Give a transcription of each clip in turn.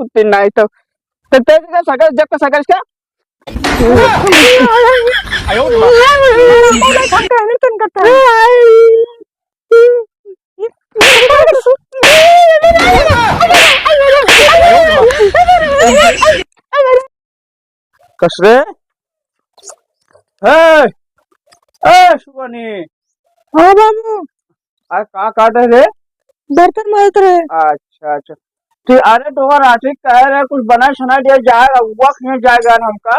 कुत्ती नाही तर ते का सगळं जग सगळं का कसरे सुगनी हाँ बाबू का काट रे बर्तन मारत रहे। अच्छा अच्छा ठीक। अरे तो राशि कह रहे कुछ बना सुना दिया जाएगा वक्त नहीं जाएगा हमका।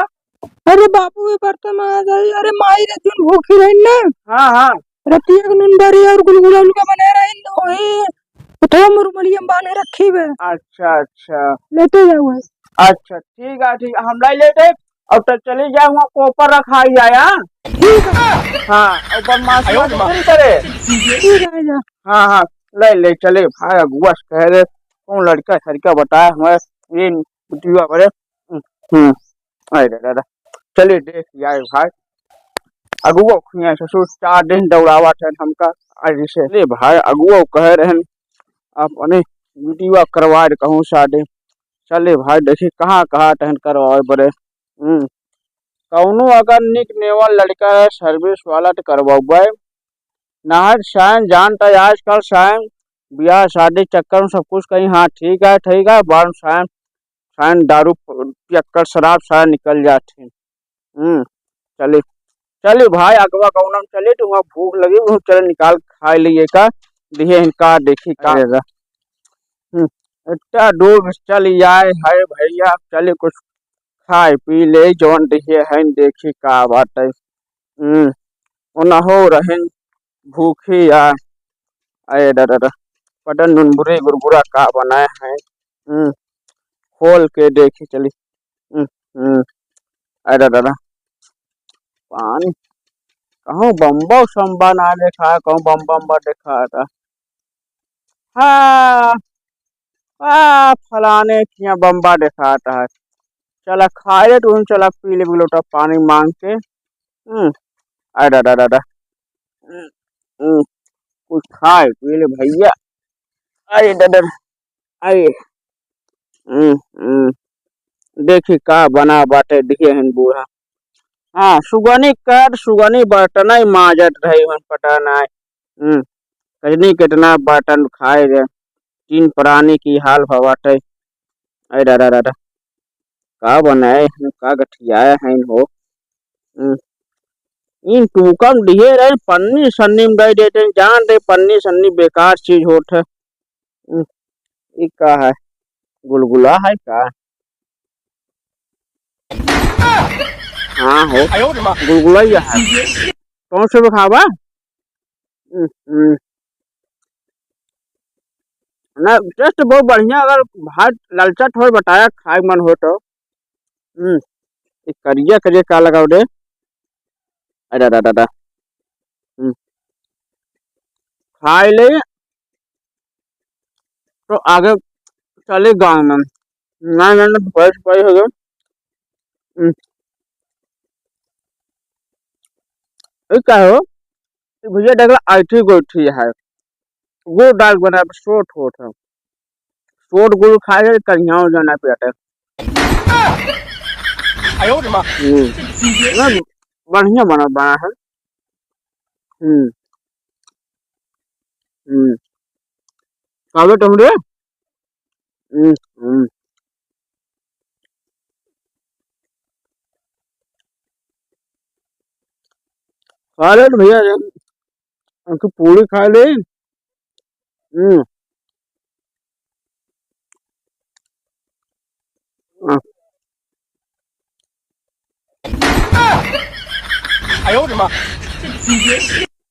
अरे बापू ये बर्तन मार रही। अरे माई रे तुम भूखी रही ना। हाँ हाँ रतिया के नंदरी और गुलगुला उनका बना रही लोहे तो मुरमलिया बांधे रखी है। अच्छा अच्छा लेते जाओ। अच्छा ठीक है हम लाई लेते अब तक चली जाए वहाँ कोपर रखा ही आया। ठीक है हाँ ऊपर मास नहीं करे। ठीक है जा। हाँ हाँ ले ले चले भाई अगुआ से कह रहे कौन लड़का सड़का बताया हमारे ये बुटिया बड़े अरे दादा चलिए देख आए भाई अगुआ खुआ ससुर 4 दिन दौड़ावा थे हमका आज से ले भाई अगुआ कह रहे अपने बुटिया करवा कहूँ शादी चले भाई देखी कहाँ कहाँ टहन करवाए बड़े कौनो अगर निक नेवल लड़का है सर्विस वाला तो करवाए नाहर शायन जानता है आजकल शायन ब्याह शादी चक्कर में सब कुछ कहीं हाँ ठीक है बार शायन शायन दारू पियक्कर शराब शायन निकल जाती। चले चले भाई अगवा कौन चले तो वहाँ भूख लगी वो चले निकाल खा लिए का दिए इनका देखी का इतना दूर चल आए है भैया चले कुछ खाए पी ले जौन दिए है देखी का बात है ना हो रहे भूखी या अरे दादा पटन नुनबुरे गुरगुरा का बनाए हैं खोल के देखी चली। अरे दादा पानी कहूँ बम्बा शम्बा ना देखा कहूँ बम्बा देखा था। हाँ फलाने किया बम्बा देखा था चला खाए तो चला पी ले लोटा पानी मांग के। अरे दादा कुछ खाए पी ले भैया। अरे दादा अरे देखी का बना बाटे दिखे हैं बूढ़ा। हाँ सुगनी कर सुगनी बर्तन ही माजत रही हन पता नहीं कजनी कितना बर्तन खाए रे 3 प्राणी की हाल भवाटे। अरे दादा दादा का बनाए हैं का गठियाए हैं हो इन टूकम दिए रहे पन्नी सन्नी में दे देते जान दे पन्नी सन्नी बेकार चीज होता है। ये का है गुलगुला है का। हाँ हो गुलगुला ही है कौन से खावा ना टेस्ट बहुत बढ़िया अगर भात लालचा थोड़ा बताया खाए मन हो तो करिया करिया का लगाओ दे। अरे दादा खाए ले तो आगे चले गाँव में ना ना बस पाई हो गया क्या हो भैया देखला आठी गोठी है गुड़ डाल बना सोट होता सोट गुड़ खाए कन्या जाना पेटे बढ़िया बना है। कावे टमरे खा ले भैया उनकी पूरी खा ले।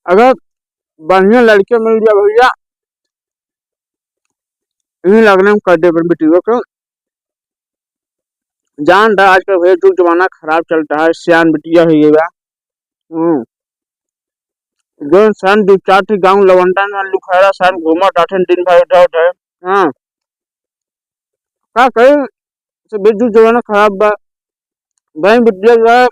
अगर बढ़िया लड़के मिल जाए भैया इन्हीं लगने में कर दे बेटियों को जान रहा आजकल भैया जो जमाना खराब चलता है सियान बिटिया है जो सन 2-4 गाँव लवंडा में लुखैरा सन घूमा टाठन दिन भर उठा है। हाँ का कहीं से बिजू जमाना खराब बा बहन बिटिया जो है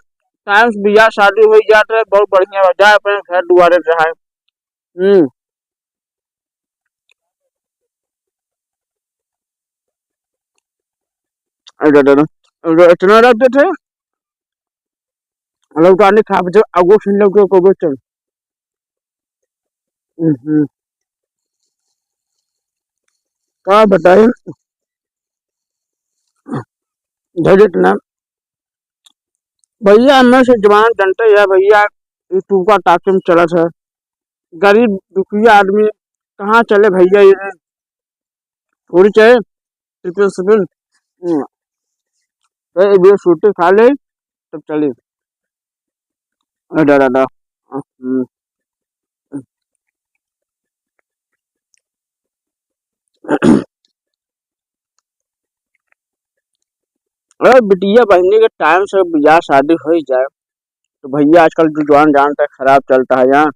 टाइम से बियाह शादी हो जाता है बहुत बढ़िया जाए अपने घर दुआरे रहा है। अरे दादा इतना रहते थे लोग तो आने खा बचे अगो सुन लोग को बचे क्या बताए झजट ना भैया हमें से जवान जनता है भैया यूट्यूब का टाइम चला था गरीब दुखिया आदमी कहाँ चले भैया ये थोड़ी चाहे टिफिन सिफिन ये सूटे खा ले तब चले अरे दादा अरे बिटिया बहनी के टाइम से ब्याह शादी हो ही जाए तो भैया आजकल जो जवान जानता है खराब चलता है यहाँ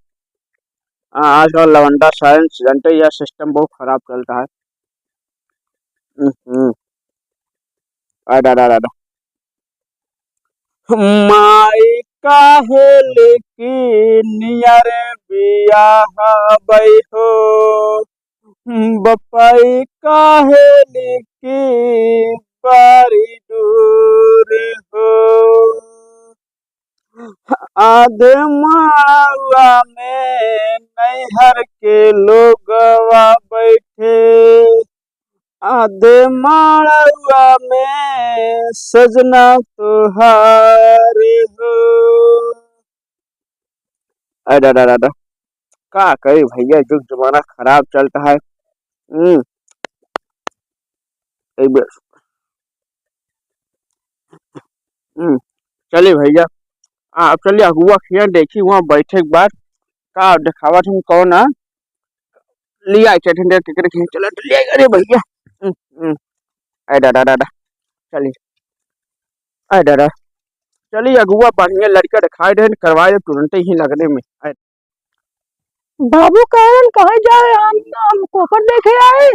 आजकल लवंडा साइंस जानते हैं, यह सिस्टम बहुत खराब चलता है हम्म, अरे दादा माई काहे लेकिन यार बियाह बई हो बपाई काहे लेकिन बारी दूर हो आधे मावा में नैहर के लोगवा बैठे आधे माड़वा में सजना तुहार हो अरे दादा का करे भैया जुग जमाना खराब चलता है एक बार चलिए भैया आप चलिए अगुआ खिया देखी वहाँ बैठे एक बार का दिखावा तुम कौन है लिया ठंडे टिकट खींच चला लिया अरे भैया अरे दादा चलिए अरे दादा चलिए अगुआ बढ़िया लड़का दिखाई दे करवाए तुरंत ही लगने में बाबू कहन कहाँ जाए हम कोपर देखे आए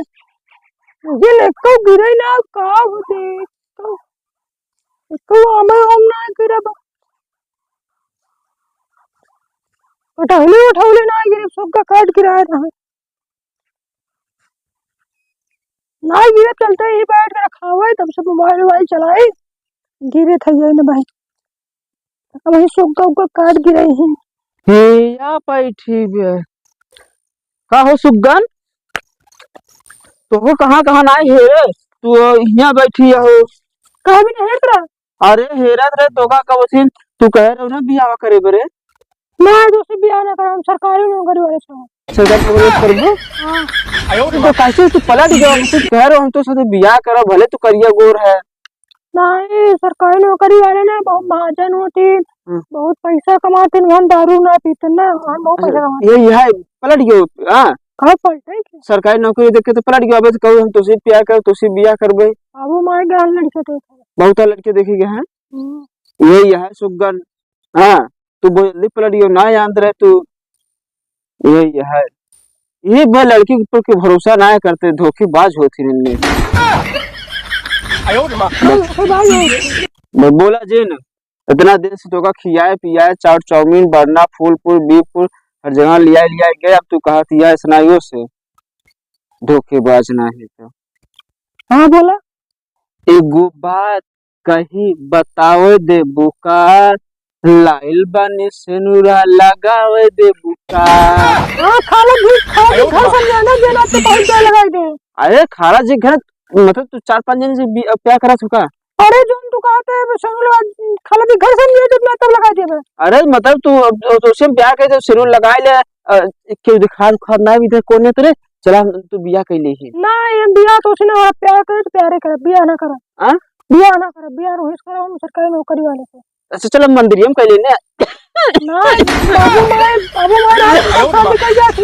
मुझे लेको गिरे ना का देखो तो हमें हम ना गिरे उठावले ना गिरे सबका काट गिराया ना ना गिरे चलते ही बैठ कर रखा हुआ है तब से मोबाइल वाइल चलाए गिरे थे ये ना भाई वही सबका काट गिरे हैं हे या बैठी बे का हो सुगन तो कहाँ कहाँ ना है तू यहाँ बैठी हो कहाँ भी नहीं हेरा अरे हेरा रे तो का कबसिन तू कह रहे हो ना बियाह करे बरे मैं दोस्त बियाह ना करा हम सरकारी नौकरी वाले से सरकारी नौकरी करबो हां तो कैसे तू पलट गया तू कह रहे हो हम तो साथे बियाह करा भले तू करिया गोर है नहीं सरकारी नौकरी वाले ना बहुत महाजन होती बहुत पैसा कमाते हम दारू ना पीते ना हम बहुत पैसा कमाते ये है पलट गयो हां कहाँ पलटे सरकारी नौकरी देख के तो पलट गयो अबे तो कहू हम तुझसे प्यार कर तुझसे बियाह करबे बाबू मार गाल लड़के थे बहुत लड़के देखे गए हैं यही है सुगन हाँ तू जल्दी पलट गयो ना याद रहे तू यही है ये बे लड़की के ऊपर के भरोसा ना करते धोखेबाज होती इनमें बोला जे न इतना दिन से तो का खियाए पियाए चाट चाउमीन बरना फूलपुर बीपुर हर जगह लिया गया अब तू कहा थिया सुनाइयो से धोखेबाज ना है तो हाँ बोला एगो बात कही बतावे दे बुकार लाइल बानी सेनुरा लगावे दे बुकार हाँ खाला घर समझाना देना तो बहुत देर लगा दे अरे खाला जी घर मतलब तू 4-5 दिन से प्यार करा चुका अरे जो तू कहते है खाला भी घर समझे तो मैं तब लगा दे अरे मतलब तू तो से प्यार करे तो सेनुर लगा ले के दिखा ना भी दे कोने तेरे चला तू बियाह कर ले ही ना ये बियाह तो उसने और प्यार करे तो प्यारे करे बियाह ना करे हां बियाह ना करे बियाह रोहित करे हम सरकारी नौकरी वाले से अच्छा चलो मंदिर हम कर लेने ना बाबू मारे निकल जाती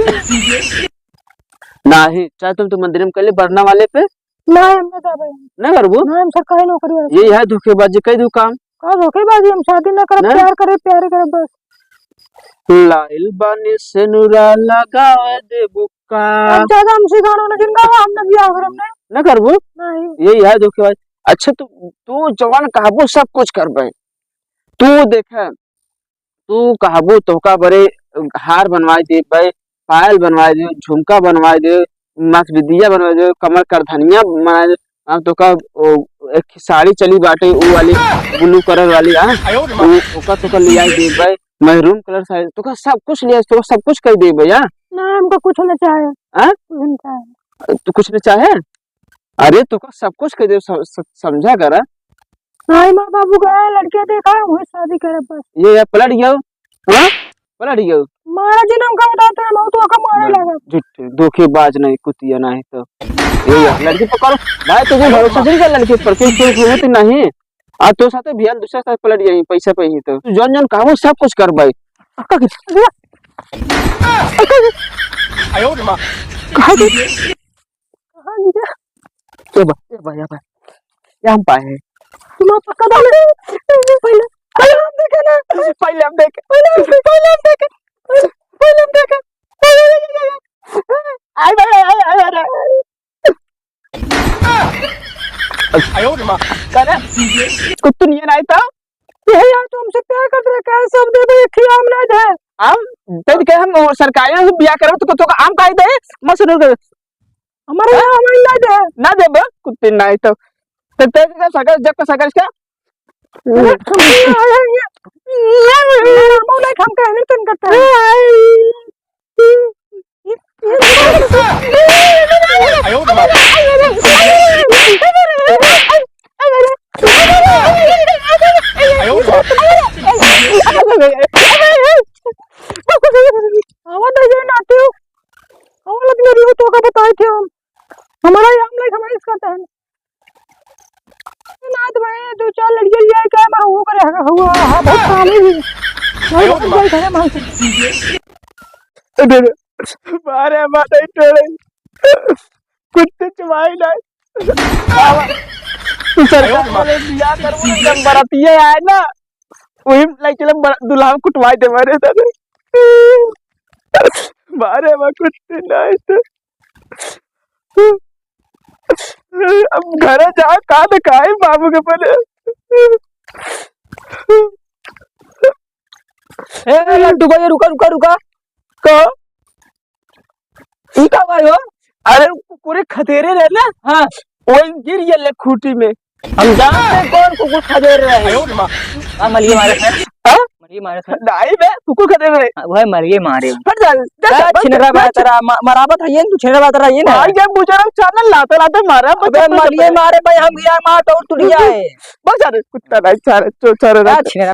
नहीं चाहे तुम मंदिर में कर ले बरना वाले पे ना हम ना जाबे ना करबो ना हम सरकारी नौकरी वाले ये है धोखेबाजी कई दू काम का धोखेबाजी हम शादी ना करे प्यार करे बस लाइल बानी सेनुरा लगावे दे बुक्का अब ज्यादा हमसे गाना ना जिंगावा हमने बियाह करम ना करबो नहीं यही है धोखेबाज अच्छा तू जवान कहबो सब कुछ करबे तू देख तू कहबो तो का बड़े हार बनवाई दे भाई पायल बनवाई दे झुमका बनवाई दे नाक विदिया बनवाई दे कमर करधनिया बनाए दे हम तो का एक साड़ी चली बाटे ऊ वाली ब्लू कलर वाली ओका तो ले आई दे भाई मैरून कलर साड़ी तो सब कुछ ले तो सब कुछ कर दे भैया ना हमको कुछ ना चाहे हां कुछ नहीं चाहे तू कुछ नहीं चाहे अरे तू सब कुछ कर दे समझा करा नहीं माँ बाबू गया लड़के देखा वही शादी करे बस ये पलट गया हां पलट गया मारा जन्म का बताते हैं मैं तो का मारे लगा झूठ धोखेबाज नहीं कुतिया नहीं तो ये लड़की पकड़ भाई तुझे भरोसा नहीं कर लड़की पर क्यों होती नहीं आ तो साथे भियान दूसरा साथ पलट गई पैसा पे ही तो तू जन जन काम सब कुछ कर भाई आयो रे मां कहां गया ए भाई ये हम पाए हैं तुम पक्का डाले पहले हम देखे ना पहले हम देखे आई भाई आयो रे मां करे कुत्तू नहीं आई था ये यार तुम हमसे प्यार करते रहे क्या सब दे दे खियाम ना दे हम तेज के हम सरकारी से बियाह करो तो आम खाई दे मत सुनो हमारे यहाँ हमें ना दे ना दे बे कुत्ते ना तो तेज का सगर जब का सगर क्या मौला हम का नहीं करता है आयो रे मां आयो रे आवाज दे ना तू हम लोग ने रियो तो का बताए थे हम हमारा हम लाइक हमें करता है ना तो भाई दो चार लड़के ले आए क्या मैं वो करे हुआ हां बहुत काम है नहीं कोई करे मां मारे मारे टोले कुत्ते चबाई ना सरकार वाले बियाह करबो जब बरातिये आए ना वही लाइक चले दुल्हा कुटवाई दे मारे दादा मारे मा कुत्ते ना अब घर जा का दिखाए बाबू के पहले ए लड्डू को ये रुका को इनका भाई हो अरे पूरे खदेरे रहे ना हाँ वही गिर ये ले खूटी में हम जानते कौन कुकुर खदेरे रहे आयो रे मां हां मलिए मारे थे हां मलिए मारे थे नहीं बे कुकुर खदेरे रहे भाई मलिए मारे फट जा छिनरा बा तेरा मराबत है ये तू छिनरा बा तेरा ये ना भाई ये बुजुर्ग चैनल लाते मारा अबे मलिए मारे भाई हम गिरा मार तो टूट गया है बहुत सारे कुत्ता नहीं सारे चो सारे छिनरा